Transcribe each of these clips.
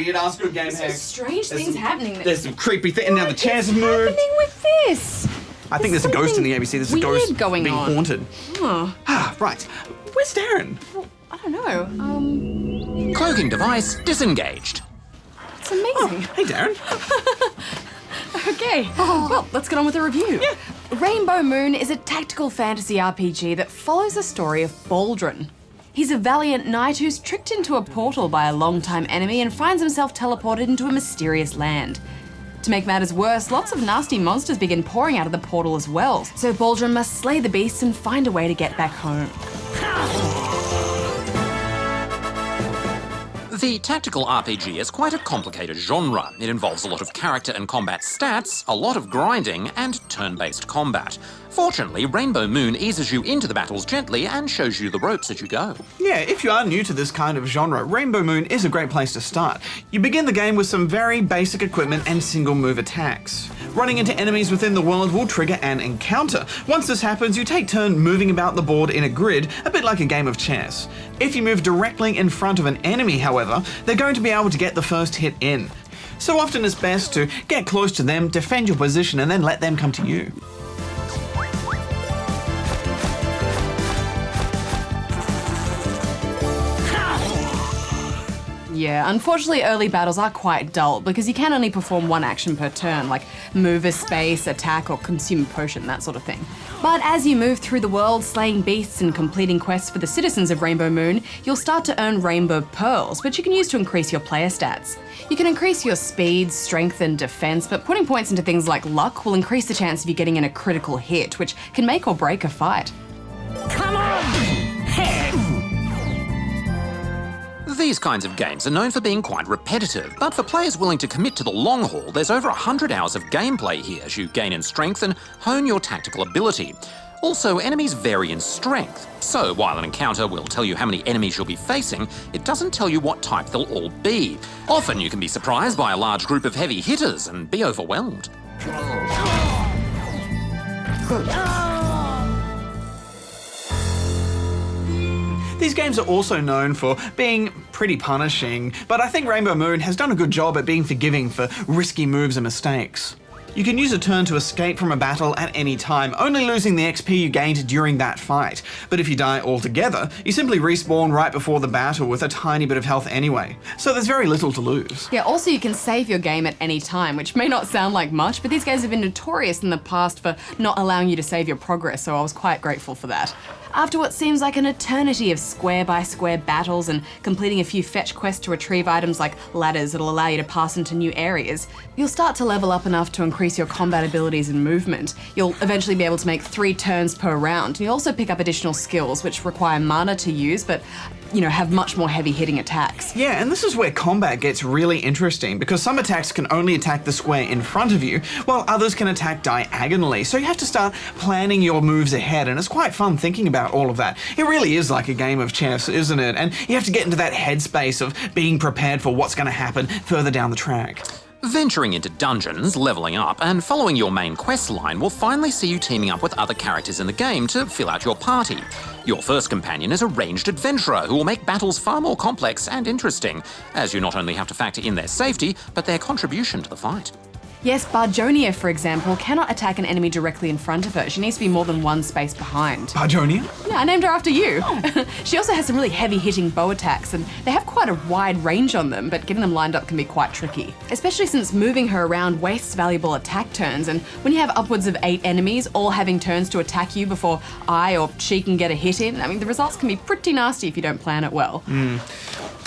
weird-ass good game, There's strange things happening. There's some creepy things. And now the chairs have moved. What's happening with this? I think there's a ghost in the ABC. There's a weird ghost going being on. haunted. Oh, Right. Where's Darren? I don't know. Cloaking device disengaged. It's amazing. Hey, Darren. Okay, well, let's get on with the review. Yeah. Rainbow Moon is a tactical fantasy RPG that follows the story of Baldrin. He's a valiant knight who's tricked into a portal by a long-time enemy and finds himself teleported into a mysterious land. To make matters worse, lots of nasty monsters begin pouring out of the portal as well, so Baldrin must slay the beasts and find a way to get back home. The tactical RPG is quite a complicated genre. It involves a lot of character and combat stats, a lot of grinding, and turn-based combat. Fortunately, Rainbow Moon eases you into the battles gently and shows you the ropes as you go. Yeah, if you are new to this kind of genre, Rainbow Moon is a great place to start. You begin the game with some very basic equipment and single move attacks. Running into enemies within the world will trigger an encounter. Once this happens, you take turn moving about the board in a grid, a bit like a game of chess. If you move directly in front of an enemy, however, they're going to be able to get the first hit in. So often it's best to get close to them, defend your position, and then let them come to you. Yeah, unfortunately early battles are quite dull because you can only perform one action per turn, like move a space, attack, or consume a potion, that sort of thing. But as you move through the world, slaying beasts and completing quests for the citizens of Rainbow Moon, you'll start to earn Rainbow Pearls, which you can use to increase your player stats. You can increase your speed, strength, and defense, but putting points into things like luck will increase the chance of you getting in a critical hit, which can make or break a fight. Come on! These kinds of games are known for being quite repetitive, but for players willing to commit to the long haul, there's over 100 hours of gameplay here as you gain in strength and hone your tactical ability. Also, enemies vary in strength, so while an encounter will tell you how many enemies you'll be facing, it doesn't tell you what type they'll all be. Often you can be surprised by a large group of heavy hitters and be overwhelmed. These games are also known for being pretty punishing, but I think Rainbow Moon has done a good job at being forgiving for risky moves and mistakes. You can use a turn to escape from a battle at any time, only losing the XP you gained during that fight. But if you die altogether, you simply respawn right before the battle with a tiny bit of health anyway. So there's very little to lose. Yeah, also you can save your game at any time, which may not sound like much, but these games have been notorious in the past for not allowing you to save your progress, so I was quite grateful for that. After what seems like an eternity of square-by-square battles and completing a few fetch quests to retrieve items like ladders that'll allow you to pass into new areas, you'll start to level up enough to increase your combat abilities and movement. You'll eventually be able to make 3 turns per round, and you'll also pick up additional skills which require mana to use, but have much more heavy-hitting attacks. Yeah, and this is where combat gets really interesting, because some attacks can only attack the square in front of you, while others can attack diagonally, so you have to start planning your moves ahead, and it's quite fun thinking about all of that. It really is like a game of chess, isn't it? And you have to get into that headspace of being prepared for what's going to happen further down the track. Venturing into dungeons, leveling up, and following your main quest line will finally see you teaming up with other characters in the game to fill out your party. Your first companion is a ranged adventurer who will make battles far more complex and interesting, as you not only have to factor in their safety, but their contribution to the fight. Yes, Barjonia, for example, cannot attack an enemy directly in front of her. She needs to be more than one space behind. Barjonia? Yeah, I named her after you. She also has some really heavy-hitting bow attacks, and they have quite a wide range on them, but getting them lined up can be quite tricky. Especially since moving her around wastes valuable attack turns, and when you have upwards of 8 enemies all having turns to attack you before I or she can get a hit in, the results can be pretty nasty if you don't plan it well.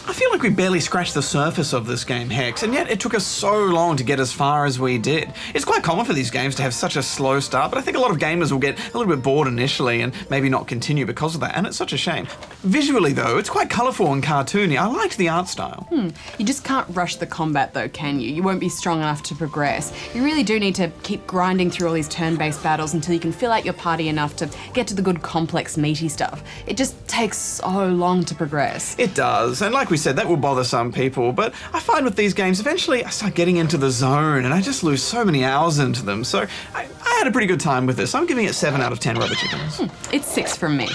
I feel like we barely scratched the surface of this game, Hex, and yet it took us so long to get as far as we did. It's quite common for these games to have such a slow start, but I think a lot of gamers will get a little bit bored initially and maybe not continue because of that, and it's such a shame. Visually, though, it's quite colourful and cartoony. I liked the art style. You just can't rush the combat, though, can you? You won't be strong enough to progress. You really do need to keep grinding through all these turn-based battles until you can fill out your party enough to get to the good, complex, meaty stuff. It just takes so long to progress. It does, and like we said, that will bother some people, but I find with these games, eventually I start getting into the zone and I just lose so many hours into them, so I had a pretty good time with this. I'm giving it 7 out of 10 rubber chickens. It's 6 from me.